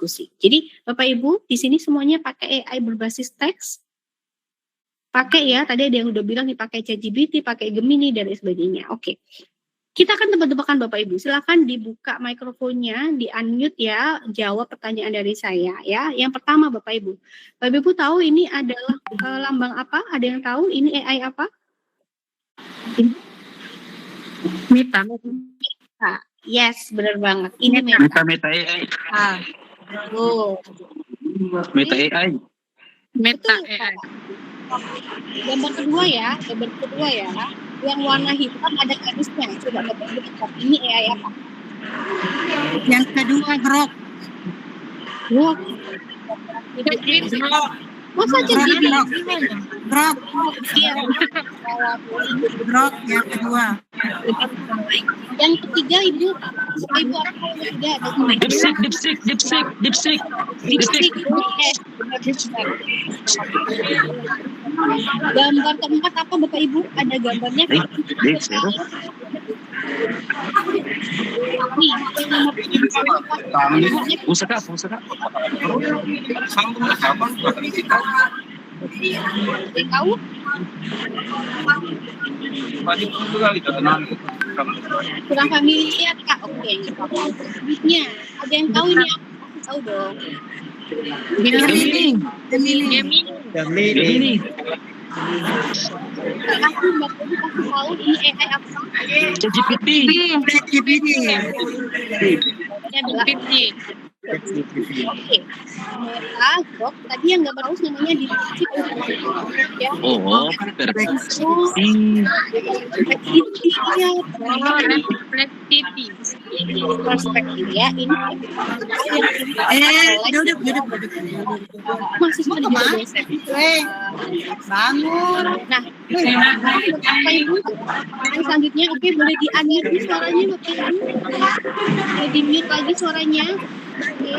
diskusi. Jadi Bapak Ibu di sini semuanya pakai AI berbasis teks. Pakai ya, tadi ada yang udah bilang dipakai ChatGPT, pakai Gemini dan sebagainya. Oke. Kita akan tebak-tebakan Bapak Ibu. Silakan dibuka mikrofonnya, di-unmute ya, jawab pertanyaan dari saya ya. Yang pertama Bapak Ibu. Bapak Ibu tahu ini adalah lambang apa? Ada yang tahu ini AI apa? Meta. Yes, benar banget. Ini Meta. Meta AI. Meta AI. Meta AI. Gambar kedua ya, yang warna hitam ada garisnya. Coba Bapak Ibu tebak ini AI apa? Yang kedua Grok. Grok. Masa ChatGPT? Grok. Iya. Grok yang kedua. Yang ketiga Ibu apa yang ketiga ada? Dipsik. Gambar keempat apa Bapak Ibu? Ada gambarnya? Pusaka. Tahu? Kurang familiar Kak. Oke. Selanjutnya ada yang tahu ini apa? Tahu dong. Gemini. Aku Mbak Ibu kasih tahu ini AI apa? ChatGPT. Oke. Meta, Grok. Tadi yang nggak bagus namanya Dipsik ya. Perspektif ya. Ini Duduk. masih sudah biasa. Bangun. Nah, Bapak Ibu, selanjutnya oke boleh di-unmute suaranya Bapak Ibu. Boleh di-mute lagi suaranya. Oke.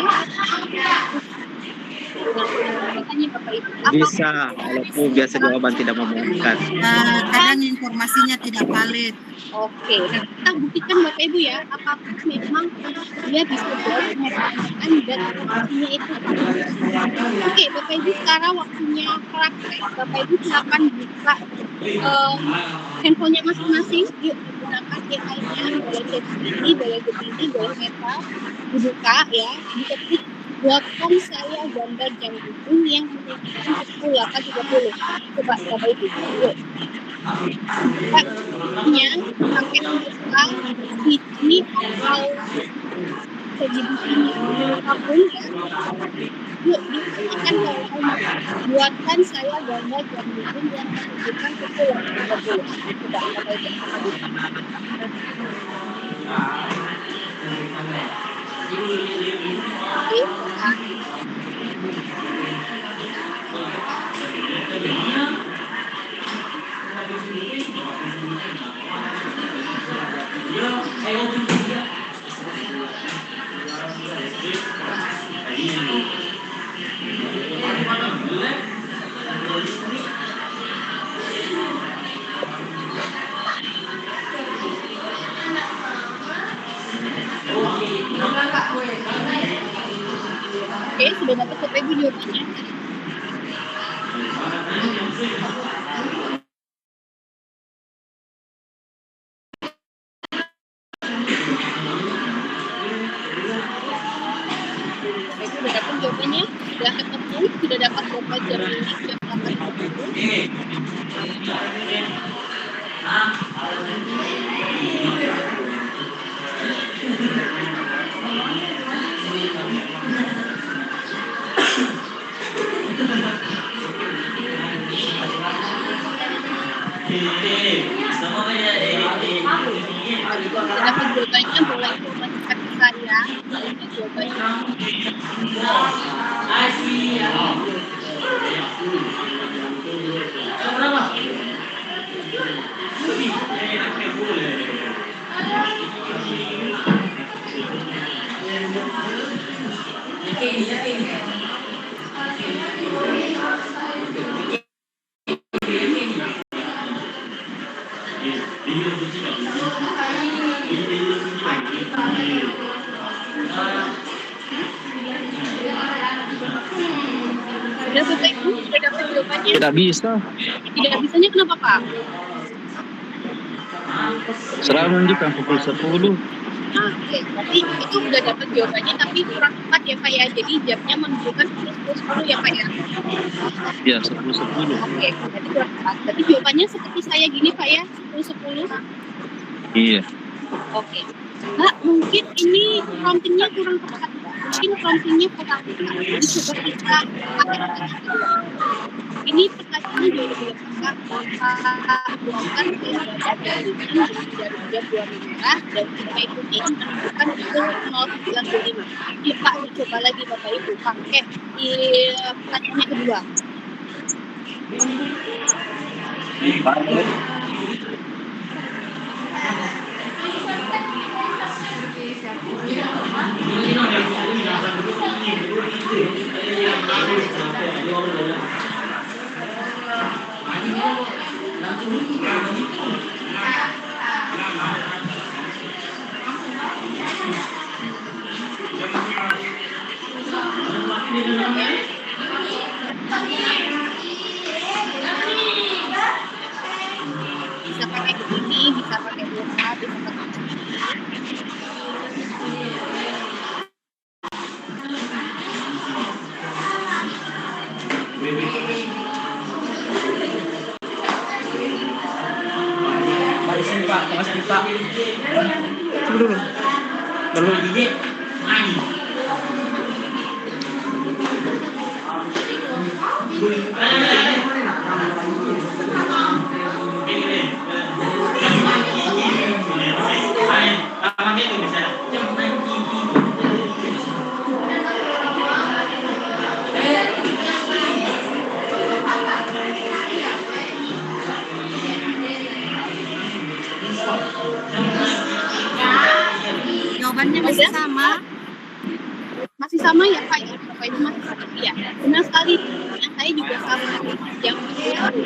Pertanyaan Bapak Ibu. Bisa, walaupun biasa jawaban tidak memungkinkan. Kadang informasinya tidak valid. Oke, kita buktikan Bapak Ibu ya, apakah memang dia bisa jawab pertanyaan dan informasinya itu. Oke, Bapak Ibu sekarang waktunya praktek. Bapak Ibu silakan buka handphonenya masing-masing. Yuk gunakan AI-nya, boleh ChatGPT, boleh Gemini, boleh Meta. Dibuka ya, diketik buatkan saya gambar jam gedung yang menunjukkan pukul 8.30. Coba Bapak Ibu, yuk. Nya pakai pulsa ini atau ChatGPT-nya apapun ya. Yuk diketikkan buatkan saya gambar jam gedung yang menunjukkan pukul 8.30. Coba Bapak Ibu. Oke, sudah dapat Bapak Ibu jawabannya. Sudah dapat jawabannya, sudah ketemu, sudah dapat berapa jam ini, jam 8.30. Dapat jawabannya, boleh informasikan ke saya. Ini jawabannya. Udah Bapak Ibu, sudah dapat jawabannya? Tidak bisa. Tidak bisanya kenapa Pak? Serangan jika pukul 10. Nah, oke, berarti itu udah dapat jawabannya tapi kurang tepat ya Pak ya. Jadi jamnya menunjukkan 10.10 ya Pak ya. Ya, 10.10. Oke, berarti kurang tepat. Berarti jawabannya seperti saya gini Pak ya, 10.10. Iya. Oke. Mbak, mungkin ini promptingnya kurang tepat. Mungkin promptingnya kurang tepat. Jadi coba kita pakai pertanyaan kedua. Ini pertanyaannya jauh lebih tepat. Bukan dari jam 2 merah dan kita ikutin menunjukkan itu 0.95. Jadi Pak, dicoba lagi Bapak Ibu pakai di pertanyaannya kedua. Bisa pakai begini, bisa pakai bola, bisa pakai Jawabannya masih sama. masih sama ya Pak ya, Bapak Ibu masih sama ya. Benar sekali, saya juga sama jam baru.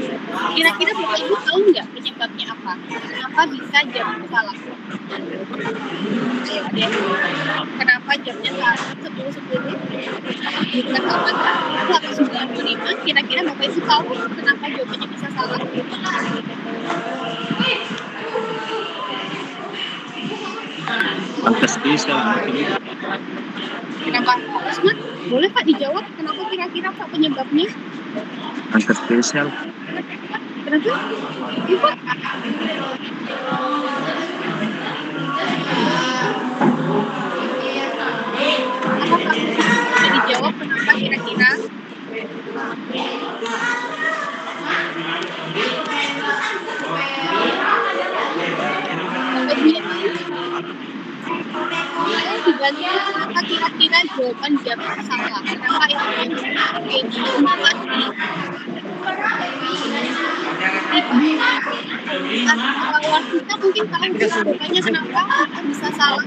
Kira-kira Bapak Ibu tahu nggak penyebabnya apa? Kenapa bisa jam salah? Ayo, ada yang tahu? Kenapa jamnya salah 10.10? Bukan 8.95. Kira-kira Bapak Ibu tahu kenapa jawabannya bisa salah? Angka spesial. Kenapa Pak Usman? Boleh Pak dijawab kenapa kira-kira Pak penyebabnya? Angka spesial. Kenapa? Iya Pak. Apa Pak? Bisa dijawab kenapa kira-kira? Bapak Ibu yang lain? Saya dibantu kenapa kira-kira jawaban jam salah? Kenapa itu yang benar? Itu mawati. Awal kita mungkin tahu jawabannya kenapa bisa salah.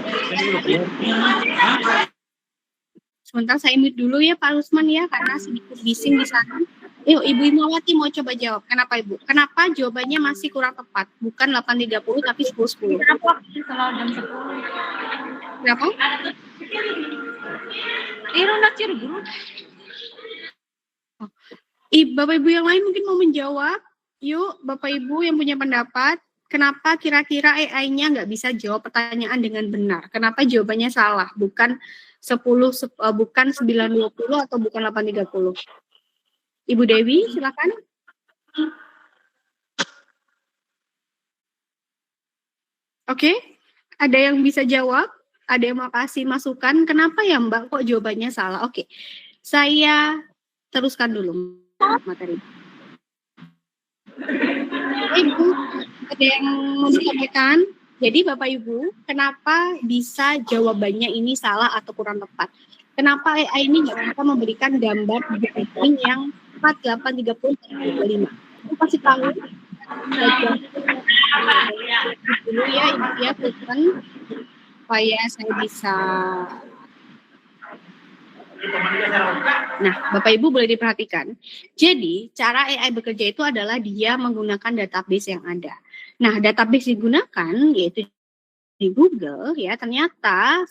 Sebentar saya mute dulu ya Pak Rusman ya karena sedikit bising di sana. Yuk Ibu Imawati mau coba jawab. Kenapa Ibu? Kenapa jawabannya masih kurang tepat? Bukan 8.30 tapi 10.10. Kenapa selalu jam 10? Kenapa? Nak Cirebon. Bapak Ibu yang lain mungkin mau menjawab. Yuk Bapak Ibu yang punya pendapat. Kenapa kira-kira AI-nya nggak bisa jawab pertanyaan dengan benar? Kenapa jawabannya salah? Bukan 9.20 atau bukan 8.30? Ibu Dewi, silakan. Oke, ada yang bisa jawab? Ada yang mau kasih masukan? Kenapa ya Mbak kok jawabannya salah? Oke, saya teruskan dulu materi. Ibu, ada yang mau disampaikan? Jadi Bapak Ibu, kenapa bisa jawabannya ini salah atau kurang tepat? Kenapa AI ini nggak bisa memberikan gambar briefing yang 8.30-25? Aku kasih tahu dulu ya Ibu ya, Putren, supaya saya bisa. Nah, Bapak Ibu boleh diperhatikan. Jadi, cara AI bekerja itu adalah dia menggunakan database yang ada. Nah, database digunakan yaitu di Google ya, ternyata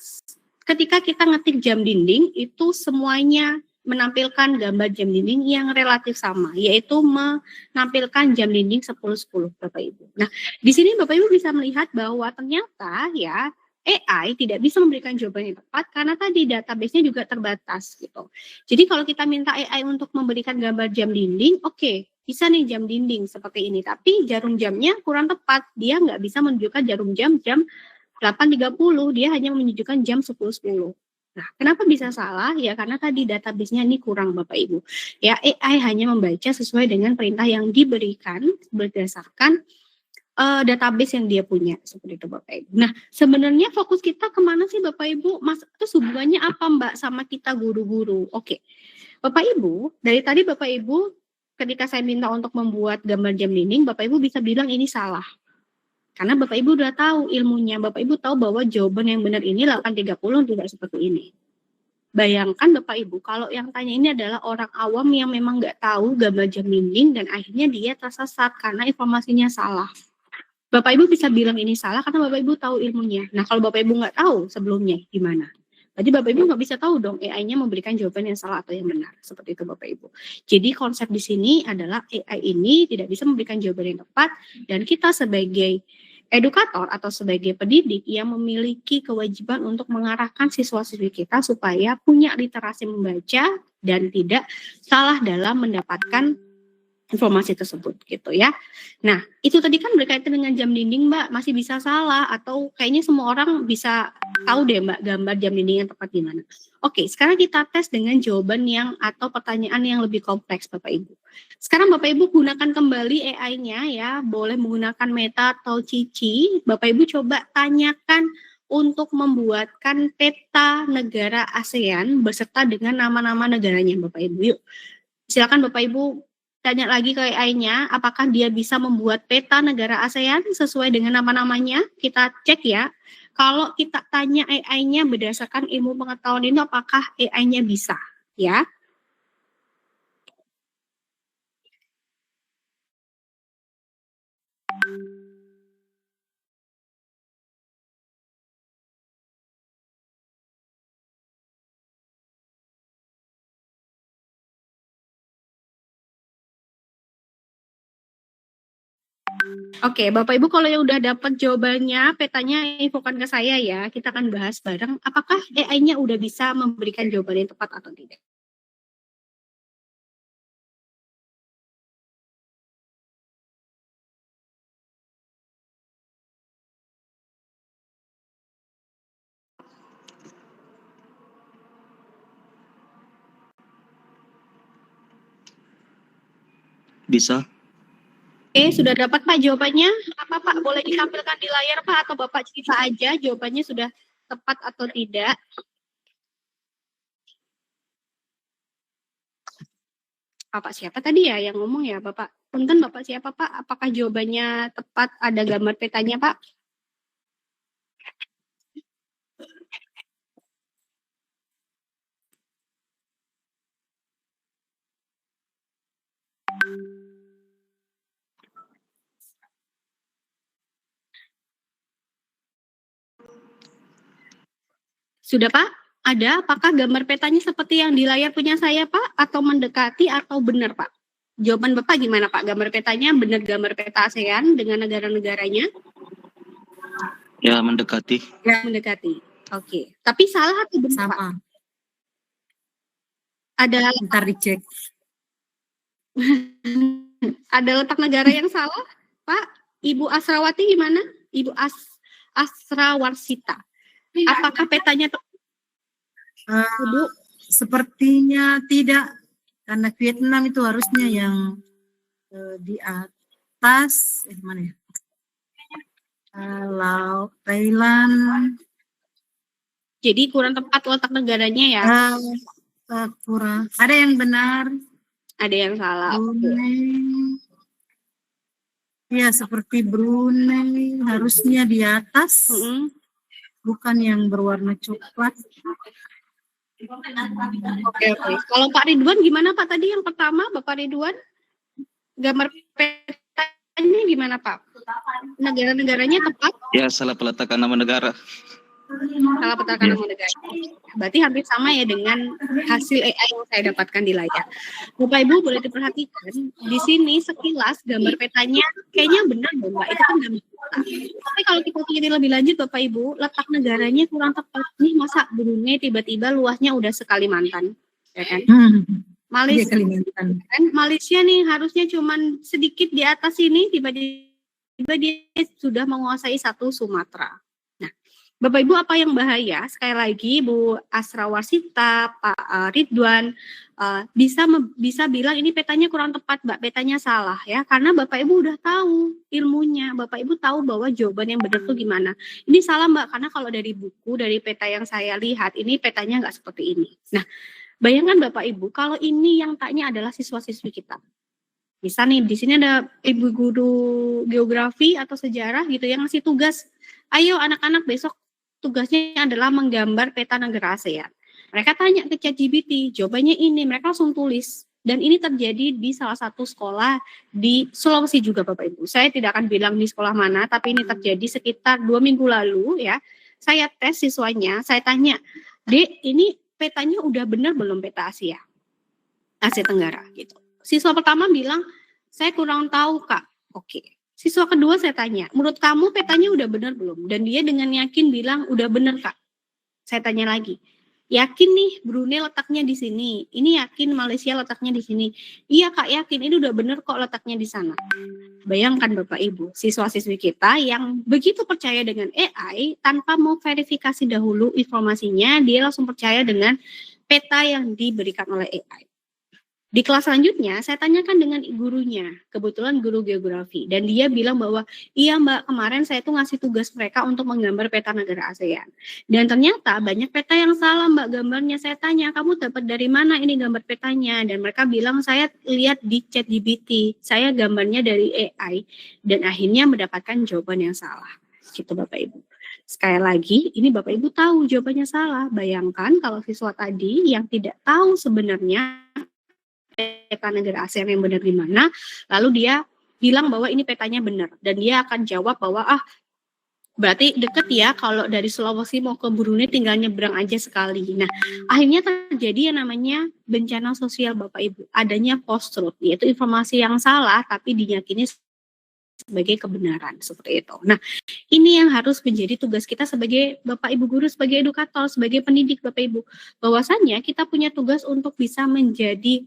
ketika kita ngetik jam dinding itu semuanya menampilkan gambar jam dinding yang relatif sama, yaitu menampilkan jam dinding 10-10 Bapak Ibu. Nah, di sini Bapak Ibu bisa melihat bahwa ternyata ya AI tidak bisa memberikan jawaban yang tepat karena tadi database-nya juga terbatas gitu. Jadi kalau kita minta AI untuk memberikan gambar jam dinding, oke, bisa nih jam dinding seperti ini, tapi jarum jamnya kurang tepat. Dia nggak bisa menunjukkan jarum jam 8.30, dia hanya menunjukkan jam 10.10. Nah, kenapa bisa salah? Ya karena tadi database-nya ini kurang Bapak Ibu. Ya, AI hanya membaca sesuai dengan perintah yang diberikan berdasarkan database yang dia punya, seperti itu Bapak Ibu. Nah, sebenarnya fokus kita kemana sih Bapak Ibu? Mas, terus hubungannya apa Mbak sama kita guru-guru? Oke, Bapak Ibu, dari tadi Bapak Ibu ketika saya minta untuk membuat gambar jam dinding, Bapak Ibu bisa bilang ini salah. Karena Bapak Ibu udah tahu ilmunya, Bapak Ibu tahu bahwa jawaban yang benar ini 8.30 tidak seperti ini. Bayangkan Bapak Ibu, kalau yang tanya ini adalah orang awam yang memang nggak tahu gambar jam dinding dan akhirnya dia tersesat karena informasinya salah. Bapak Ibu bisa bilang ini salah karena Bapak Ibu tahu ilmunya. Nah, kalau Bapak Ibu nggak tahu sebelumnya gimana? Jadi Bapak Ibu nggak bisa tahu dong AI-nya memberikan jawaban yang salah atau yang benar. Seperti itu Bapak Ibu. Jadi konsep di sini adalah AI ini tidak bisa memberikan jawaban yang tepat dan kita sebagai edukator atau sebagai pendidik yang memiliki kewajiban untuk mengarahkan siswa-siswi kita supaya punya literasi membaca dan tidak salah dalam mendapatkan informasi tersebut gitu ya. Nah, itu tadi kan berkaitan dengan jam dinding Mbak, masih bisa salah atau kayaknya semua orang bisa tahu deh Mbak gambar jam dinding yang tepat gimana. Oke, sekarang kita tes dengan jawaban yang atau pertanyaan yang lebih kompleks Bapak Ibu. Sekarang Bapak Ibu gunakan kembali AI-nya ya, boleh menggunakan Meta atau Cici. Bapak Ibu coba tanyakan untuk membuatkan peta negara ASEAN beserta dengan nama-nama negaranya Bapak Ibu. Yuk, silakan Bapak Ibu tanya lagi ke AI-nya, apakah dia bisa membuat peta negara ASEAN sesuai dengan nama-namanya? Kita cek ya. Kalau kita tanya AI-nya berdasarkan ilmu pengetahuan ini, apakah AI-nya bisa? Ya. Oke, Bapak Ibu kalau yang udah dapat jawabannya, petanya infokan ke saya ya. Kita akan bahas bareng apakah AI-nya udah bisa memberikan jawaban yang tepat atau tidak. Bisa. Oke, sudah dapat Pak jawabannya? Apa Pak? Boleh ditampilkan di layar Pak atau Bapak cerita aja jawabannya sudah tepat atau tidak? Bapak siapa tadi ya yang ngomong ya Bapak? Punten Bapak siapa Pak? Apakah jawabannya tepat? Ada gambar petanya Pak? Sudah Pak? Ada? Apakah gambar petanya seperti yang di layar punya saya Pak? Atau mendekati atau benar Pak? Jawaban Bapak gimana Pak? Gambar petanya benar gambar peta ASEAN dengan negara-negaranya? Ya, mendekati. Ya, mendekati. Oke. Tapi salah atau benar Pak? Sama. Ada Ntar dicek. ada letak negara yang salah Pak? Ibu Asrawati gimana? Ibu Asrawarsita. Apakah petanya Ibu? Sepertinya tidak, karena Vietnam itu harusnya yang di atas, mana ya? Laut Thailand. Jadi kurang tepat letak negaranya ya? Kurang. Ada yang benar. Ada yang salah. Brunei. Ya, seperti Brunei harusnya di atas. Bukan yang berwarna coklat. Oke. Kalau Pak Ridwan gimana Pak tadi yang pertama Bapak Ridwan? Gambar petanya gimana Pak? Negara-negaranya tepat? Ya, salah peletakan nama negara. Skala peta kanan negara. Berarti hampir sama ya dengan hasil AI yang saya dapatkan di layar. Bapak Ibu boleh diperhatikan di sini sekilas gambar petanya kayaknya benar dong Mbak, itu kan gambar peta. Tapi kalau kita pilih lebih lanjut Bapak Ibu, letak negaranya kurang tepat. Nih masa Brunei tiba-tiba luasnya udah sekalimantan, ya kan? Malaysia, Kalimantan. kan Malaysia nih harusnya cuman sedikit di atas ini, tiba-tiba dia sudah menguasai satu Sumatera. Nah, Bapak Ibu apa yang bahaya? Sekali lagi Bu Asrawarsita, Pak Ridwan bisa bilang ini petanya kurang tepat, Mbak, petanya salah ya, karena Bapak Ibu udah tahu ilmunya, Bapak Ibu tahu bahwa jawaban yang benar tuh gimana. Ini salah Mbak, karena kalau dari buku, dari peta yang saya lihat, ini petanya nggak seperti ini. Nah, bayangkan Bapak Ibu, kalau ini yang tanya adalah siswa-siswi kita. Bisa nih, di sini ada ibu guru geografi atau sejarah gitu yang ngasih tugas. Ayo anak-anak besok tugasnya adalah menggambar peta negara ASEAN. Mereka tanya ke ChatGPT, jawabannya ini, mereka langsung tulis. Dan ini terjadi di salah satu sekolah di Sulawesi juga Bapak Ibu. Saya tidak akan bilang di sekolah mana, tapi ini terjadi sekitar 2 minggu lalu ya. Saya tes siswanya, saya tanya, Dek, ini petanya udah benar belum peta Asia Tenggara gitu. Siswa pertama bilang, saya kurang tahu Kak. Oke. Siswa kedua saya tanya, menurut kamu petanya udah benar belum? Dan dia dengan yakin bilang, udah benar Kak. Saya tanya lagi, yakin nih Brunei letaknya di sini? Ini yakin Malaysia letaknya di sini? Iya Kak, yakin. Ini udah benar kok letaknya di sana. Bayangkan Bapak Ibu, siswa-siswi kita yang begitu percaya dengan AI tanpa mau verifikasi dahulu informasinya, dia langsung percaya dengan peta yang diberikan oleh AI. Di kelas selanjutnya, saya tanyakan dengan gurunya, kebetulan guru geografi, dan dia bilang bahwa, iya Mbak, kemarin saya tuh ngasih tugas mereka untuk menggambar peta negara ASEAN. Dan ternyata banyak peta yang salah Mbak gambarnya. Saya tanya, kamu dapat dari mana ini gambar petanya? Dan mereka bilang, saya lihat di ChatGPT, saya gambarnya dari AI, dan akhirnya mendapatkan jawaban yang salah. Gitu Bapak Ibu. Sekali lagi, ini Bapak Ibu tahu jawabannya salah. Bayangkan kalau siswa tadi yang tidak tahu sebenarnya peta negara ASEAN yang benar di mana, lalu dia bilang bahwa ini petanya benar, dan dia akan jawab bahwa berarti deket ya kalau dari Sulawesi mau ke Brunei tinggal nyebrang aja sekali. Nah, akhirnya terjadi yang namanya bencana sosial Bapak Ibu, adanya post-truth, yaitu informasi yang salah tapi diyakini sebagai kebenaran, seperti itu. Nah, ini yang harus menjadi tugas kita sebagai Bapak Ibu guru, sebagai edukator, sebagai pendidik Bapak Ibu, bahwasanya kita punya tugas untuk bisa menjadi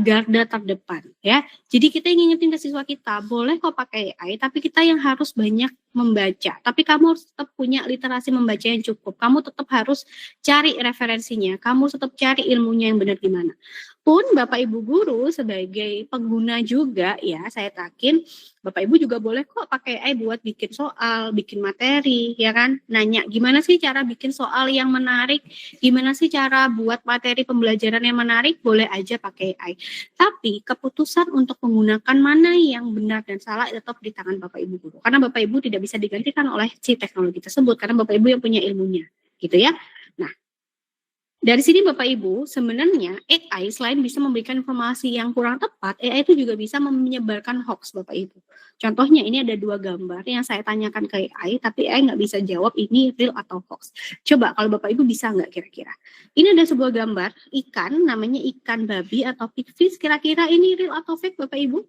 garda terdepan ya. Jadi kita ingin ngingetin ke siswa kita, boleh kok pakai AI, tapi kita yang harus banyak membaca. Tapi kamu harus tetap punya literasi membaca yang cukup. Kamu tetap harus cari referensinya, kamu tetap cari ilmunya yang benar gimana. Pun Bapak Ibu guru sebagai pengguna juga ya, saya yakin Bapak Ibu juga boleh kok pakai AI buat bikin soal, bikin materi, ya kan? Nanya gimana sih cara bikin soal yang menarik, gimana sih cara buat materi pembelajaran yang menarik, boleh aja pakai AI. Tapi keputusan untuk menggunakan mana yang benar dan salah tetap di tangan Bapak Ibu guru. Karena Bapak Ibu tidak bisa digantikan oleh si teknologi tersebut, karena Bapak Ibu yang punya ilmunya, gitu ya. Nah, dari sini Bapak Ibu, sebenarnya AI selain bisa memberikan informasi yang kurang tepat, AI itu juga bisa menyebarkan hoax Bapak Ibu. Contohnya ini ada 2 gambar yang saya tanyakan ke AI, tapi AI nggak bisa jawab ini real atau hoax. Coba kalau Bapak Ibu bisa nggak kira-kira? Ini ada sebuah gambar ikan, namanya ikan babi atau pigfish, kira-kira ini real atau fake Bapak Ibu?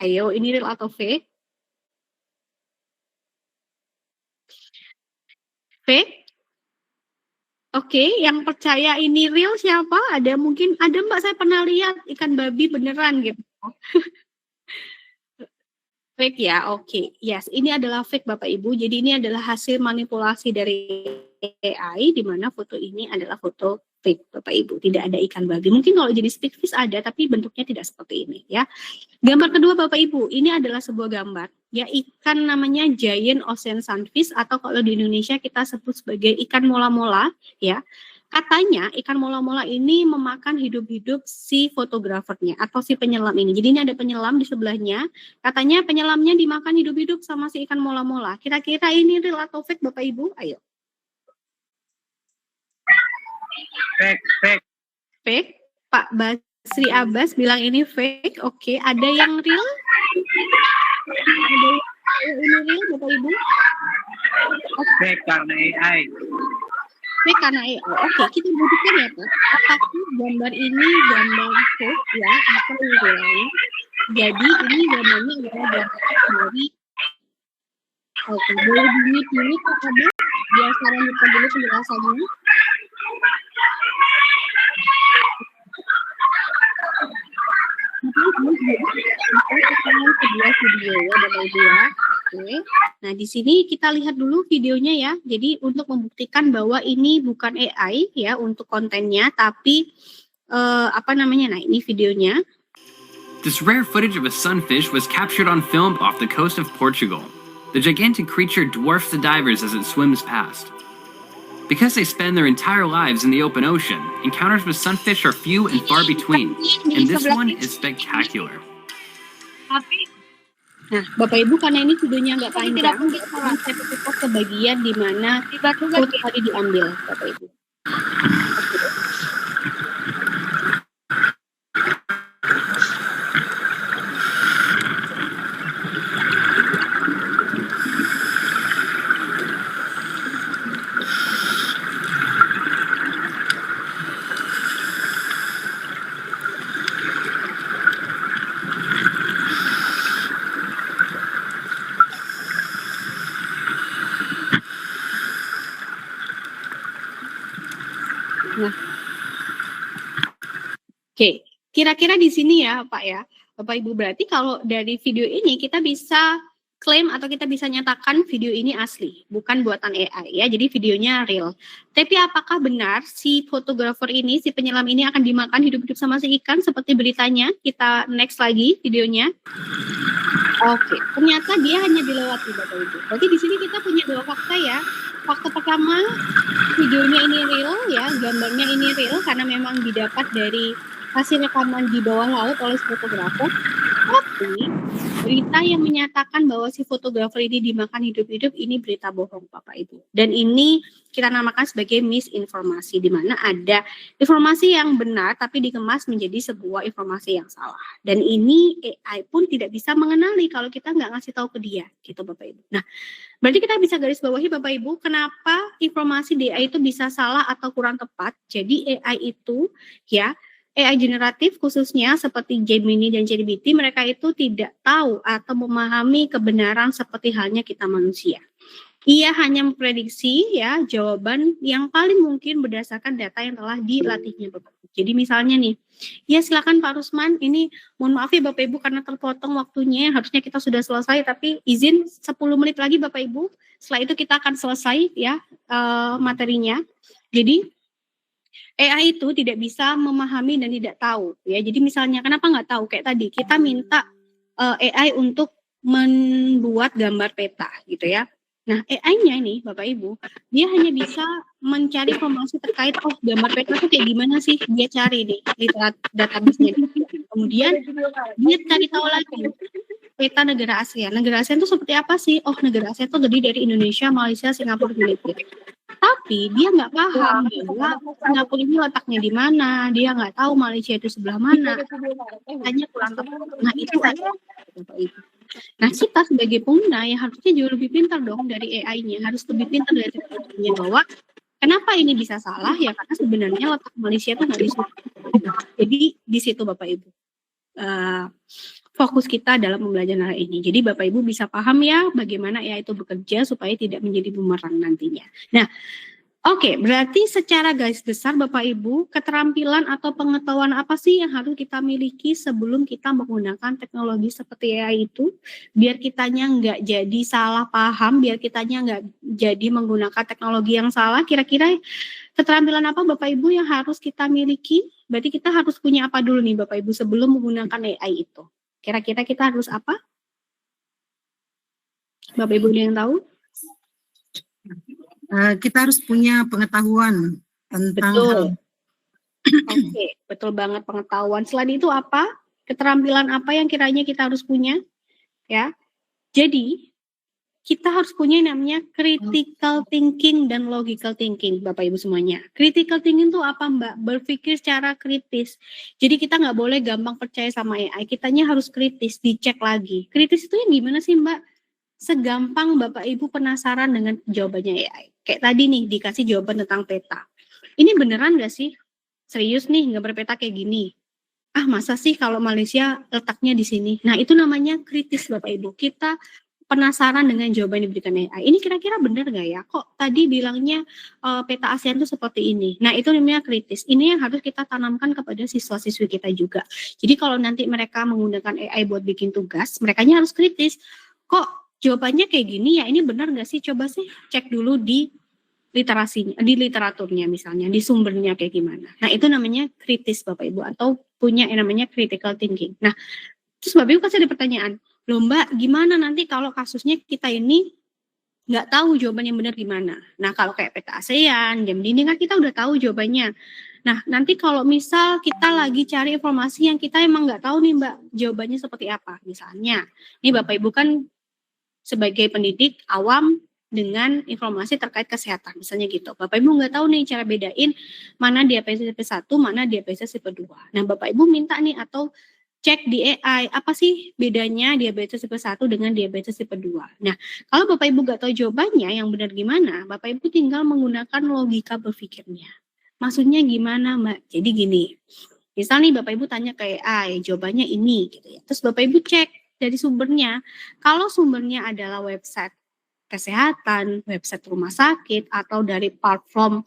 Ayo, ini real atau fake? Fake? Oke, yang percaya ini real siapa? Ada mungkin, ada Mbak, saya pernah lihat ikan babi beneran gitu. Fake ya, oke. Yes, ini adalah fake Bapak Ibu. Jadi ini adalah hasil manipulasi dari AI, di mana foto ini adalah foto fake Bapak Ibu. Tidak ada ikan babi. Mungkin kalau jenis pigfish ada, tapi bentuknya tidak seperti ini ya. Gambar kedua Bapak Ibu, ini adalah sebuah gambar. Ya, ikan namanya giant ocean sunfish, atau kalau di Indonesia kita sebut sebagai ikan mola-mola ya. Katanya ikan mola-mola ini memakan hidup-hidup si fotografernya atau si penyelam ini. Jadi ini ada penyelam di sebelahnya. Katanya penyelamnya dimakan hidup-hidup sama si ikan mola-mola. Kira-kira ini real atau fake Bapak Ibu? Ayo. Fake. Fake. Pak Basri Abbas bilang ini fake. Oke, ada yang real? Ada yang ini real Bapak Ibu? B karena AI. B karena AI. Oke, kita buktikan ya Pak. Apakah gambar ini gambar hoax ya atau real? Jadi ini gambarnya adalah gambar dari. Oke, boleh dimit Pak Ade? Biar saya lanjutkan dulu penjelasannya. Sebuah video ya Bapak Ibu ya. Oke. Nah, di sini kita lihat dulu videonya ya. Jadi untuk membuktikan bahwa ini bukan AI ya untuk kontennya, tapi Nah, ini videonya. This rare footage of a sunfish was captured on film off the coast of Portugal. The gigantic creature dwarfs the divers as it swims past. Because they spend their entire lives in the open ocean, encounters with sunfish are few and far between, and this one is spectacular. Nah, Bapak Ibu, karena ini videonya nggak panjang, saya fokus ke bagian di mana foto tadi diambil, Bapak Ibu. Oke, kira-kira di sini ya Pak ya, Bapak Ibu, berarti kalau dari video ini kita bisa klaim atau kita bisa nyatakan video ini asli, bukan buatan AI ya, jadi videonya real. Tapi apakah benar si fotografer ini, si penyelam ini akan dimakan hidup-hidup sama si ikan seperti beritanya? Kita next lagi videonya. Oke, ternyata dia hanya dilewati Bapak Ibu. Berarti di sini kita punya dua fakta ya. Fakta pertama, videonya ini real ya, gambarnya ini real karena memang didapat dari hasil rekaman di bawah laut oleh fotografer. Tapi berita yang menyatakan bahwa si fotografer ini dimakan hidup-hidup ini berita bohong Bapak Ibu. Dan ini kita namakan sebagai misinformasi, di mana ada informasi yang benar tapi dikemas menjadi sebuah informasi yang salah. Dan ini AI pun tidak bisa mengenali kalau kita nggak ngasih tahu ke dia, gitu Bapak Ibu. Nah, berarti kita bisa garis bawahi Bapak Ibu, kenapa informasi di AI itu bisa salah atau kurang tepat. Jadi AI itu ya, AI generatif khususnya seperti Gemini dan ChatGPT, mereka itu tidak tahu atau memahami kebenaran seperti halnya kita manusia. Ia hanya memprediksi ya jawaban yang paling mungkin berdasarkan data yang telah dilatihnya Bapak Ibu. Jadi misalnya nih, ya silakan Pak Rusman, ini mohon maaf ya Bapak Ibu karena terpotong waktunya, harusnya kita sudah selesai, tapi izin 10 menit lagi Bapak Ibu, setelah itu kita akan selesai ya materinya. Jadi AI itu tidak bisa memahami dan tidak tahu ya. Jadi misalnya kenapa nggak tahu, kayak tadi kita minta AI untuk membuat gambar peta gitu ya. Nah AI-nya ini Bapak Ibu, dia hanya bisa mencari informasi terkait gambar peta itu kayak gimana sih, dia cari di database-nya. Kemudian dia cari tahu lagi peta negara ASEAN. Negara ASEAN itu seperti apa sih? Oh, negara ASEAN itu terdiri dari Indonesia, Malaysia, Singapura, Filipina. Tapi dia nggak paham bahwa Singapura ini letaknya di mana, dia nggak tahu Malaysia itu sebelah mana, hanya kurang tepat. Nah itu saja Bapak Ibu. Nah kita sebagai pengguna ya harusnya jauh lebih pintar dong dari AI-nya, harus lebih pintar dari teknologinya, bahwa kenapa ini bisa salah ya karena sebenarnya letak Malaysia itu nggak di situ. Jadi di situ Bapak Ibu. Fokus kita dalam pembelajaran hal ini. Jadi Bapak Ibu bisa paham ya bagaimana AI itu bekerja supaya tidak menjadi bumerang nantinya. Nah, oke, berarti secara garis besar Bapak Ibu, keterampilan atau pengetahuan apa sih yang harus kita miliki sebelum kita menggunakan teknologi seperti AI itu, biar kitanya nggak jadi salah paham, biar kitanya nggak jadi menggunakan teknologi yang salah. Kira-kira keterampilan apa Bapak Ibu yang harus kita miliki? Berarti kita harus punya apa dulu nih Bapak Ibu sebelum menggunakan AI itu? Kira-kira kita harus apa? Bapak Ibu ada yang tahu? Kita harus punya pengetahuan tentang Betul. Oke, betul banget pengetahuan. Selain itu apa? Keterampilan apa yang kiranya kita harus punya? Ya. Jadi, kita harus punya yang namanya critical thinking dan logical thinking, Bapak Ibu semuanya. Critical thinking itu apa, Mbak? Berpikir secara kritis. Jadi kita nggak boleh gampang percaya sama AI. Kitanya harus kritis, dicek lagi. Kritis itu yang gimana sih, Mbak? segampang Bapak Ibu penasaran dengan jawabannya AI. Kayak tadi nih dikasih jawaban tentang peta. Ini beneran nggak sih? Serius nih gambar peta kayak gini? Ah masa sih kalau Malaysia letaknya di sini? Nah itu namanya kritis Bapak Ibu. Kita penasaran dengan jawaban yang diberikan AI. Ini kira-kira benar nggak ya? Kok tadi bilangnya peta ASEAN itu seperti ini? Nah itu namanya kritis. Ini yang harus kita tanamkan kepada siswa-siswi kita juga. Jadi kalau nanti mereka menggunakan AI buat bikin tugas, merekanya harus kritis. Kok jawabannya kayak gini ya? Ini benar nggak sih? Coba sih cek dulu di literasinya, di literaturnya misalnya, di sumbernya kayak gimana. Nah itu namanya kritis Bapak Ibu, atau punya yang namanya critical thinking. Nah terus Bapak Ibu kasih ada pertanyaan, loh Mbak, gimana nanti kalau kasusnya kita ini nggak tahu jawaban yang benar gimana? Nah kalau kayak peta ASEAN, jam dinding kan kita udah tahu jawabannya. Nah nanti kalau misal kita lagi cari informasi yang kita emang nggak tahu nih Mbak, jawabannya seperti apa? Misalnya, ini Bapak Ibu kan sebagai pendidik awam dengan informasi terkait kesehatan, misalnya gitu. Bapak Ibu nggak tahu nih cara bedain mana diabetes tipe 1, mana diabetes tipe 2. Nah Bapak Ibu minta nih atau cek di AI, apa sih bedanya diabetes tipe 1 dengan diabetes tipe 2. Nah, kalau Bapak Ibu nggak tahu jawabannya yang benar gimana, Bapak Ibu tinggal menggunakan logika berpikirnya. Maksudnya gimana, Mbak? Jadi gini, misal nih Bapak Ibu tanya ke AI, jawabannya ini, gitu ya. Terus Bapak Ibu cek dari sumbernya. Kalau sumbernya adalah website kesehatan, website rumah sakit, atau dari platform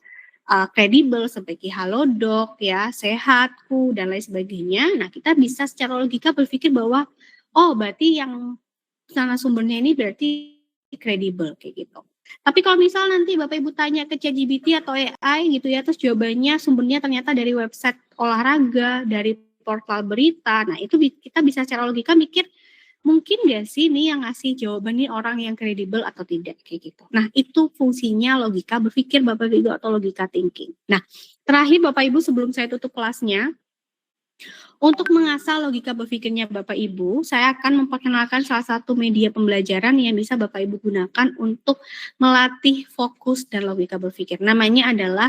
kredibel seperti Halodoc ya, Sehatku dan lain sebagainya. Nah, kita bisa secara logika berpikir bahwa oh, berarti yang sana sumbernya ini berarti kredibel kayak gitu. Tapi kalau misal nanti Bapak Ibu tanya ke ChatGPT atau AI gitu ya, terus jawabannya sumbernya ternyata dari website olahraga, dari portal berita. Nah, itu kita bisa secara logika mikir mungkin gak sih nih yang ngasih jawaban nih orang yang kredibel atau tidak kayak gitu. Nah itu fungsinya logika berpikir Bapak Ibu atau logika thinking. Nah terakhir Bapak Ibu sebelum saya tutup kelasnya, untuk mengasah logika berpikirnya Bapak Ibu, saya akan memperkenalkan salah satu media pembelajaran yang bisa Bapak Ibu gunakan untuk melatih fokus dan logika berpikir. Namanya adalah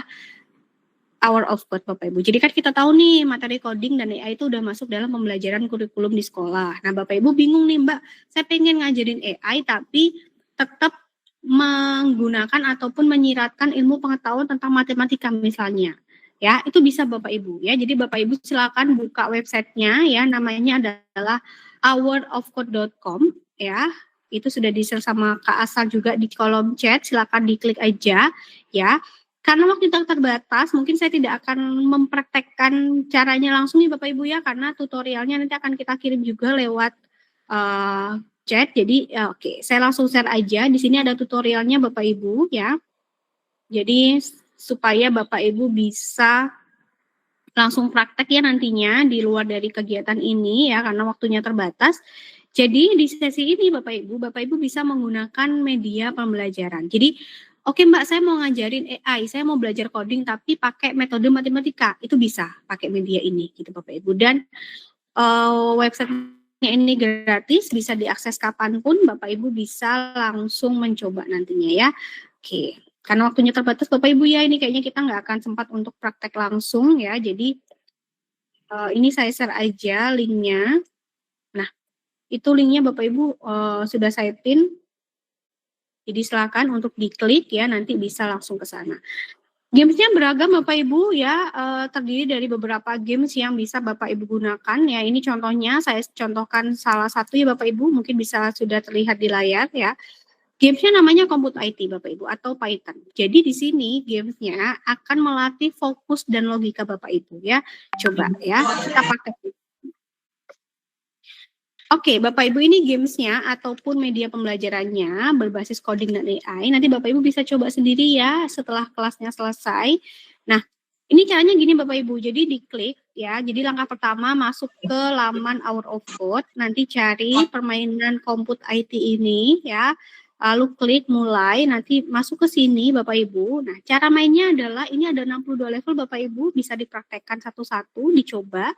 Hour of Code Bapak Ibu. Jadi kan kita tahu nih materi coding dan AI itu udah masuk dalam pembelajaran kurikulum di sekolah. Nah Bapak Ibu bingung nih Mbak, saya pengen ngajarin AI tapi tetap menggunakan ataupun menyiratkan ilmu pengetahuan tentang matematika misalnya. Ya itu bisa Bapak Ibu ya. Jadi Bapak Ibu silakan buka websitenya ya, namanya adalah hourofcode.com ya. Itu sudah di-share sama Kak Asal juga di kolom chat, silakan diklik aja ya. Karena waktu kita terbatas, mungkin saya tidak akan mempraktekkan caranya langsung nih Bapak Ibu ya, karena tutorialnya nanti akan kita kirim juga lewat chat. Jadi oke, saya langsung share aja. Di sini ada tutorialnya Bapak Ibu ya. Jadi supaya Bapak Ibu bisa langsung praktek ya nantinya di luar dari kegiatan ini ya, karena waktunya terbatas. Jadi di sesi ini Bapak Ibu bisa menggunakan media pembelajaran. Jadi oke Mbak, saya mau ngajarin AI, saya mau belajar coding tapi pakai metode matematika, itu bisa pakai media ini gitu Bapak Ibu. Dan websitenya ini gratis, bisa diakses kapanpun, Bapak Ibu bisa langsung mencoba nantinya ya. Oke, karena waktunya terbatas Bapak Ibu ya, ini kayaknya kita nggak akan sempat untuk praktek langsung ya, jadi ini saya share aja linknya. Nah, itu linknya Bapak Ibu sudah saya pin. Jadi silakan untuk diklik ya, nanti bisa langsung ke sana. Gamesnya beragam Bapak Ibu ya, terdiri dari beberapa games yang bisa Bapak Ibu gunakan ya. Ini contohnya, saya contohkan salah satu ya Bapak Ibu, mungkin bisa sudah terlihat di layar ya. Gamesnya namanya Compute IT Bapak Ibu atau Python. Jadi di sini gamesnya akan melatih fokus dan logika Bapak Ibu ya. Coba ya, kita pakai. Oke, Bapak Ibu ini gamesnya ataupun media pembelajarannya berbasis coding dan AI. Nanti Bapak Ibu bisa coba sendiri ya setelah kelasnya selesai. Nah, ini caranya gini Bapak Ibu. Jadi diklik ya. Jadi langkah pertama masuk ke laman Hour of Code. Nanti cari permainan Compute IT ini ya. Lalu klik mulai. Nanti masuk ke sini Bapak Ibu. Nah, cara mainnya adalah ini ada 62 level Bapak Ibu. Bisa dipraktekkan satu-satu, dicoba.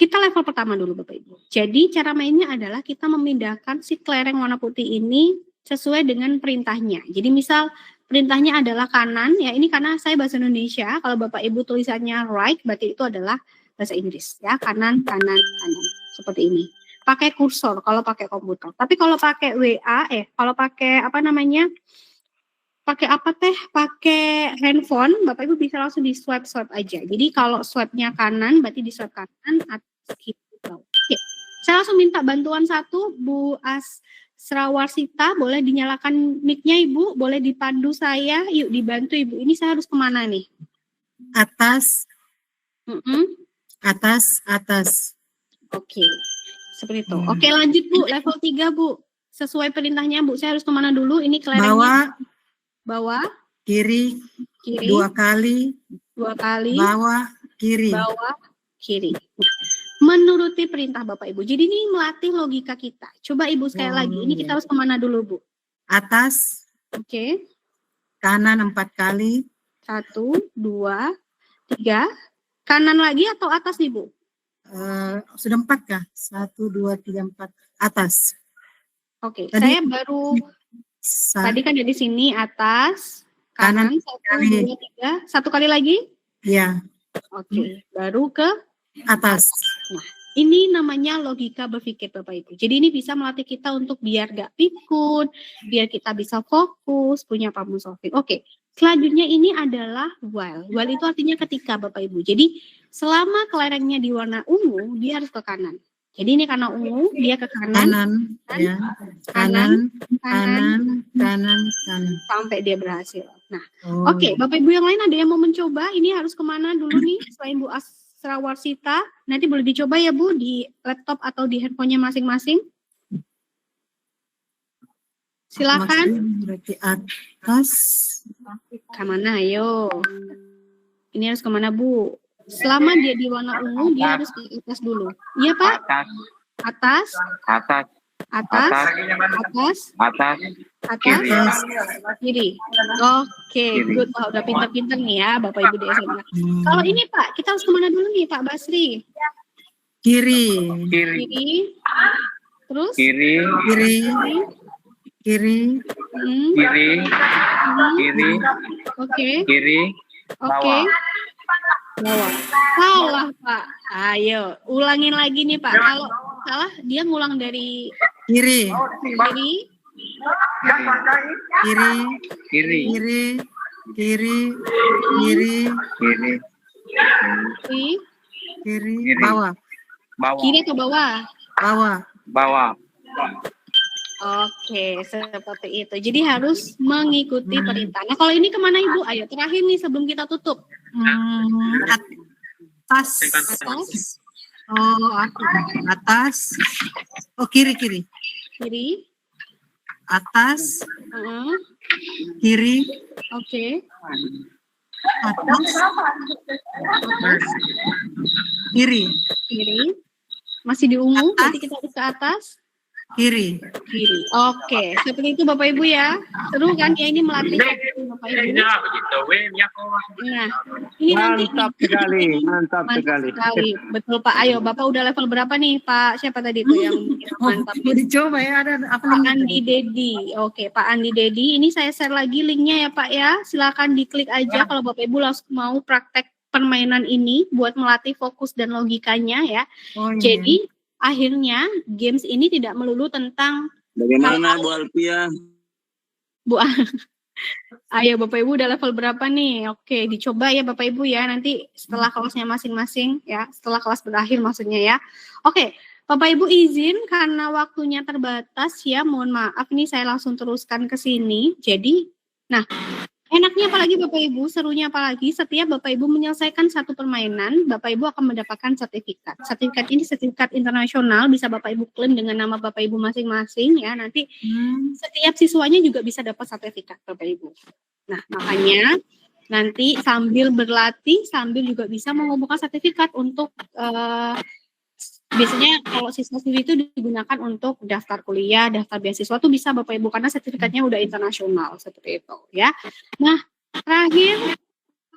Kita level pertama dulu Bapak Ibu. Jadi cara mainnya adalah kita memindahkan si kelereng warna putih ini sesuai dengan perintahnya. Jadi misal perintahnya adalah kanan, ya ini karena saya bahasa Indonesia. Kalau Bapak Ibu tulisannya right, berarti itu adalah bahasa Inggris. Ya kanan, kanan, kanan. Seperti ini. pakai kursor kalau pakai komputer. Tapi kalau pakai WA, kalau pakai pakai handphone, Bapak Ibu bisa langsung di swipe aja. Jadi kalau swipe-nya kanan, berarti di swipe kanan atau kiri. Oke. Saya langsung minta bantuan satu, Bu Asrawarsita, boleh dinyalakan mic-nya Ibu, boleh dipandu saya, yuk dibantu Ibu. Ini saya harus kemana nih? Atas, atas. Oke, seperti itu. Oke, lanjut Bu, level 3 Bu. Sesuai perintahnya Bu, saya harus kemana dulu? Ini kelerengnya. Bawah, kiri, 2 kali, bawah, kiri. Nah, menuruti perintah Bapak Ibu. Jadi ini melatih logika kita. Coba Ibu sekali lagi. Ini kita harus kemana dulu Bu? Atas, Oke. kanan 4 kali. 1, 2, 3. Kanan lagi atau atas nih Bu? Sudah 4 kah? 1, 2, 3, 4. Atas. Oke, Tadi- saya baru tadi kan dari sini atas, kanan 1, 2, 3. 1 kali lagi? Ya, Oke, baru ke atas. Nah, ini namanya logika berpikir Bapak Ibu. Jadi ini bisa melatih kita untuk biar gak pikun, biar kita bisa fokus, punya problem solving. Oke, selanjutnya ini adalah while. While itu artinya ketika Bapak Ibu. Jadi selama kelerengnya di warna ungu, dia harus ke kanan. Jadi ini karena ungu, dia ke kanan, Ya. Kanan, sampai dia berhasil. Nah, Oh. oke, Bapak Ibu yang lain ada yang mau mencoba? Ini harus kemana dulu nih selain Bu Asrawarsita? Nanti boleh dicoba ya Bu di laptop atau di handphonenya masing-masing. Silakan. Maksudnya berarti atas. Kemana? Ayo. Ini harus kemana Bu? Selama dia di warna ungu, dia harus ke atas dulu. Iya Pak? Atas, Atas, atas, kiri. Oke, good. Wah, udah pintar-pintar nih ya Bapak Ibu di SMA. Kalau ini Pak, kita harus kemana dulu nih Pak Basri? Kiri. Kiri. Terus? kiri, Hmm. Oke. Oke. Bawah. Salah Pak. Ayo, ulangin lagi nih Pak. Kalau salah, dia ngulang dari Kiri. Kiri. Bawah. Kiri atau bawah? bawah, Oke, seperti itu. Jadi harus mengikuti perintah. Nah, kalau ini kemana Ibu? Ayo, terakhir nih sebelum kita tutup. Atas. Oh, atas. Oh, kiri. Kiri. Atas. Heeh. Kiri. Oke. Atas. Kiri. Masih di ungu, berarti kita harus ke atas. Kiri. Oke, seperti itu Bapak Ibu ya. Seru kan ya, ini melatih Bapak Ibu. Nah, ini nanti mantap sekali. Betul Pak. Ayo, Bapak udah level berapa nih Pak? Siapa tadi tuh yang mantap? Mau dicoba ya, ada apa Pak Andi Dedi. Oke, Pak Andi Dedi. Ini saya share lagi linknya ya Pak ya. Silakan diklik aja kalau Bapak Ibu langsung mau praktek permainan ini buat melatih fokus dan logikanya ya. Oh, iya. Jadi akhirnya games ini tidak melulu tentang Bagaimana Bu Alpia? Ayo Bapak Ibu udah level berapa nih? Oke, dicoba ya Bapak Ibu ya. Nanti setelah kelasnya masing-masing ya, setelah kelas berakhir maksudnya ya. Oke, Bapak Ibu izin karena waktunya terbatas ya, mohon maaf nih saya langsung teruskan ke sini. Jadi, nah, enaknya apalagi Bapak Ibu, serunya apalagi setiap Bapak Ibu menyelesaikan satu permainan, Bapak Ibu akan mendapatkan sertifikat. Sertifikat ini sertifikat internasional, bisa Bapak Ibu klaim dengan nama Bapak Ibu masing-masing ya. Nanti setiap siswanya juga bisa dapat sertifikat Bapak Ibu. Nah, makanya nanti sambil berlatih, sambil juga bisa mengumpulkan sertifikat untuk biasanya kalau siswa-siswi itu digunakan untuk daftar kuliah, daftar beasiswa itu bisa Bapak Ibu karena sertifikatnya udah internasional seperti itu ya. Nah, terakhir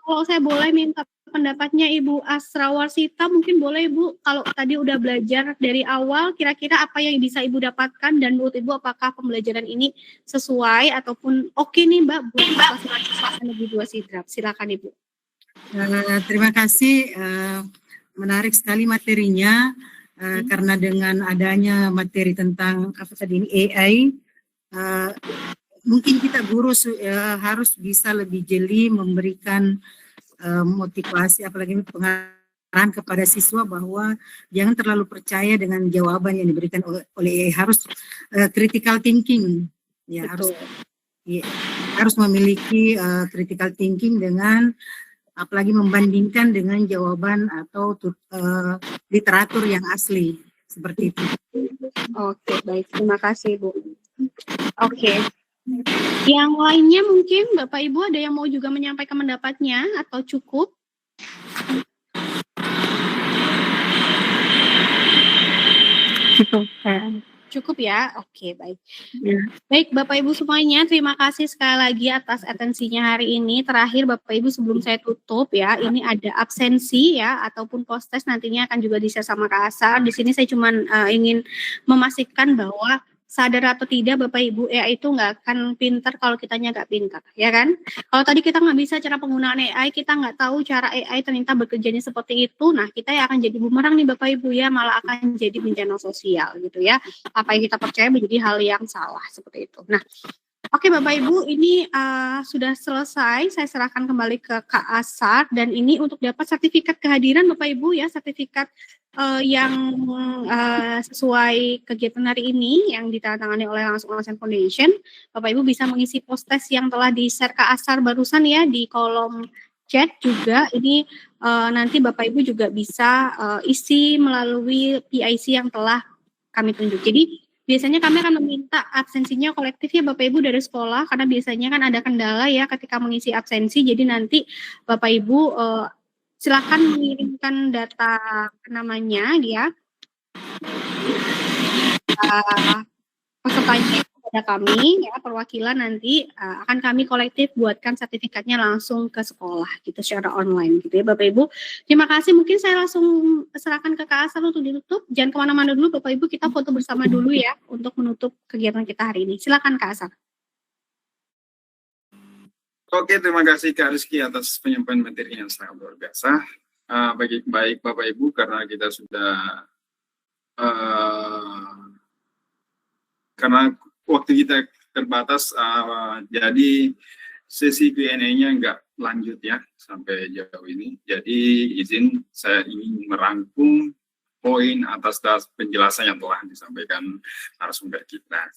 kalau saya boleh minta pendapatnya Ibu Asrawarsita, mungkin boleh Ibu, kalau tadi udah belajar dari awal, kira-kira apa yang bisa Ibu dapatkan dan menurut Ibu apakah pembelajaran ini sesuai ataupun oke nih Mbak buat siswa Negeri 2 Sidrap. Silakan Ibu. Terima kasih, menarik sekali materinya. karena dengan adanya materi tentang apa tadi ini AI, mungkin kita guru harus bisa lebih jeli memberikan motivasi, apalagi pengarahan kepada siswa bahwa jangan terlalu percaya dengan jawaban yang diberikan oleh AI, harus critical thinking, ya. Harus memiliki critical thinking dengan apalagi membandingkan dengan jawaban atau literatur yang asli seperti itu. Oke, baik, terima kasih Bu. Oke, yang lainnya mungkin Bapak Ibu ada yang mau juga menyampaikan pendapatnya atau cukup? Cukup ya? Oke, baik. Baik, Bapak Ibu semuanya, terima kasih sekali lagi atas atensinya hari ini. Terakhir, Bapak Ibu, sebelum saya tutup ya, ini ada absensi ya, ataupun post-test nantinya akan juga di-share sama Kak Asar. Di sini saya cuma ingin memastikan bahwa sadar atau tidak Bapak Ibu, AI itu nggak akan pintar kalau kitanya nggak pintar, ya kan? Kalau tadi kita nggak bisa cara penggunaan AI, kita nggak tahu cara AI ternyata bekerjanya seperti itu, nah kita ya akan jadi bumerang nih Bapak Ibu ya, malah akan jadi bencana sosial gitu ya. Apa yang kita percaya menjadi hal yang salah seperti itu. Nah, oke Bapak Ibu, ini sudah selesai. Saya serahkan kembali ke Kak Asar, dan ini untuk dapat sertifikat kehadiran Bapak Ibu ya, sertifikat yang sesuai kegiatan hari ini yang ditandatangani oleh Langsung Online Foundation. Bapak Ibu bisa mengisi post-test yang telah di-share Kak Asar barusan ya di kolom chat juga. Ini nanti Bapak Ibu juga bisa isi melalui PIC yang telah kami tunjuk. Jadi biasanya kami akan meminta absensinya kolektif ya Bapak Ibu dari sekolah, karena biasanya kan ada kendala ya ketika mengisi absensi. Jadi nanti Bapak Ibu silakan mengirimkan data namanya ya, pesertanya kepada kami ya, perwakilan nanti akan kami kolektif buatkan sertifikatnya langsung ke sekolah gitu secara online gitu ya Bapak Ibu. Terima kasih, mungkin saya langsung serahkan ke Kak Asar untuk ditutup. Jangan kemana-mana dulu Bapak Ibu, kita foto bersama dulu ya untuk menutup kegiatan kita hari ini. Silakan Kak Asar. Oke, terima kasih Kak Rizky atas penyampaian materi yang sangat luar biasa. Baik Bapak Ibu, karena kita sudah karena waktu kita terbatas, jadi sesi Q&A-nya nggak lanjut ya sampai jauh ini. Jadi izin saya ingin merangkum poin atas penjelasan yang telah disampaikan narasumber kita.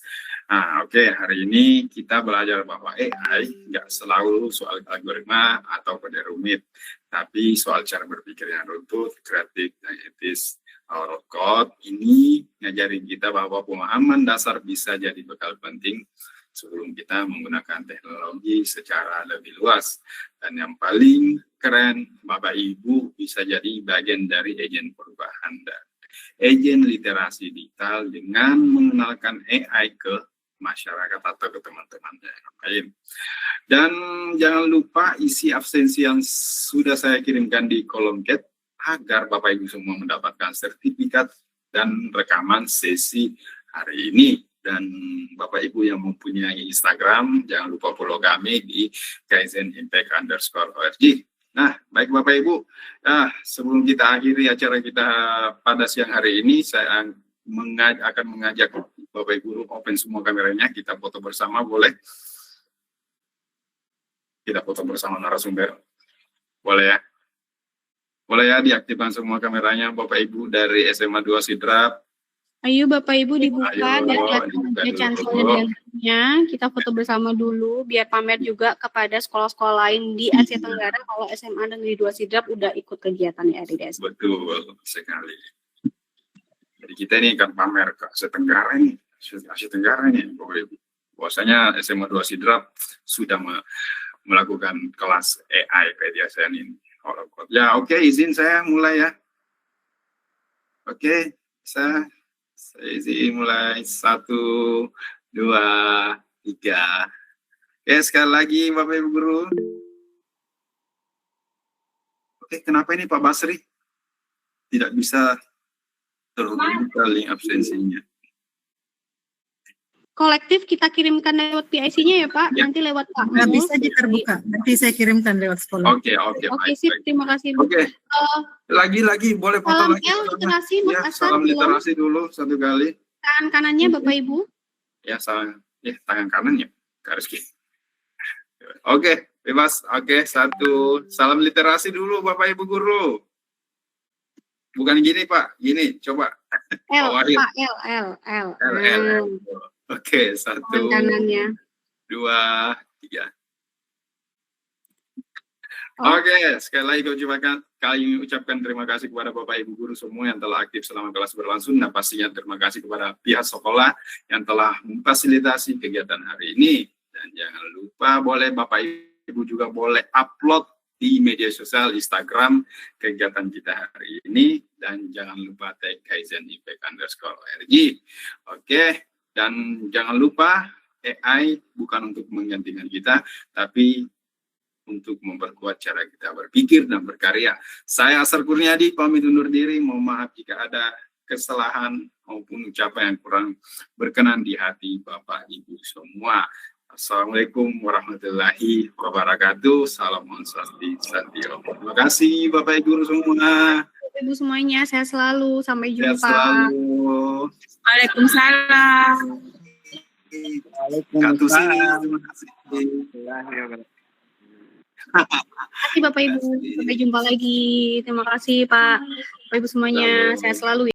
Nah, oke, hari ini kita belajar bahwa AI nggak selalu soal algoritma atau kode rumit, tapi soal cara berpikir yang runtut, kreatif, dan etis. Our code ini ngajarin kita bahwa pemahaman dasar bisa jadi bekal penting sebelum kita menggunakan teknologi secara lebih luas. Dan yang paling keren, Bapak Ibu bisa jadi bagian dari agen perubahan dan agen literasi digital dengan mengenalkan AI ke masyarakat atau ke teman-teman yang lain. Dan jangan lupa isi absensi yang sudah saya kirimkan di kolom chat agar Bapak Ibu semua mendapatkan sertifikat dan rekaman sesi hari ini. Dan Bapak Ibu yang mempunyai Instagram, jangan lupa follow kami di kaizen-impact_org. Nah, baik Bapak Ibu, sebelum kita akhiri acara kita pada siang hari ini, saya akan mengajak Bapak Ibu open semua kameranya, kita foto bersama, boleh? Kita foto bersama narasumber, boleh ya? Boleh ya, diaktifkan semua kameranya Bapak Ibu dari SMA 2 Sidrap. Ayo Bapak Ibu dibuka Ayo, dan cancelnya, kita foto bersama dulu biar pamer juga kepada sekolah-sekolah lain di Asia Tenggara kalau SMA Negeri 2 Sidrap udah ikut kegiatan ya di desa. Betul sekali. Jadi kita ini akan pamer ke Asia Tenggara nih, Asia Tenggara nih Bapak Ibu. Bahwasanya SMA 2 Sidrap sudah melakukan kelas AI PDSN ini. Ya oke, izin saya mulai ya. Oke, saya izin mulai 1, 2, 3. Oke, sekali lagi Bapak Ibu Guru. Oke, kenapa ini Pak Basri tidak bisa terhubung ke link absensinya? kolektif kita kirimkan lewat PIC-nya ya Pak, Ya. nanti lewat Pak Nah, Mul. bisa terbuka. Nanti saya kirimkan lewat sekolah. Oke, Oke, baik, sip, baik. terima kasih. Oke, lagi boleh foto Salam lagi. L, literasi Mas Ya, Hasan, salam belum. literasi dulu satu kali. Tangan kanannya Bapak Ibu. Ya, tangan kanan ya, Kak Rizky. Oke, bebas. Oke, satu. Salam literasi dulu Bapak Ibu guru. Bukan gini Pak, gini, coba. L, Wahid. Pak L. L. Oke, Tangan satu, kanannya. 2, 3. Oh. Oke, sekali lagi kami ucapkan terima kasih kepada Bapak Ibu guru semua yang telah aktif selama kelas berlangsung, dan pastinya terima kasih kepada pihak sekolah yang telah memfasilitasi kegiatan hari ini. Dan jangan lupa Bapak Ibu juga boleh upload di media sosial Instagram kegiatan kita hari ini, dan jangan lupa tag kaizenipek_org. Oke, dan jangan lupa AI bukan untuk menggantikan kita, tapi untuk memperkuat cara kita berpikir dan berkarya. Saya Asar Kurniadi, pamit undur diri. Mohon maaf jika ada kesalahan maupun ucapan yang kurang berkenan di hati Bapak Ibu semua. Assalamualaikum warahmatullahi wabarakatuh. Salam Om Swastiastu. Terima kasih Bapak Ibu semua. Bapak Ibu semuanya, sehat selalu. Sampai Sehat jumpa. selalu. Waalaikumsalam. Katu sini. Terima kasih. Terima kasih Bapak Ibu. Sampai jumpa lagi. Terima kasih Pak. Bapak Ibu semuanya, sehat selalu ya.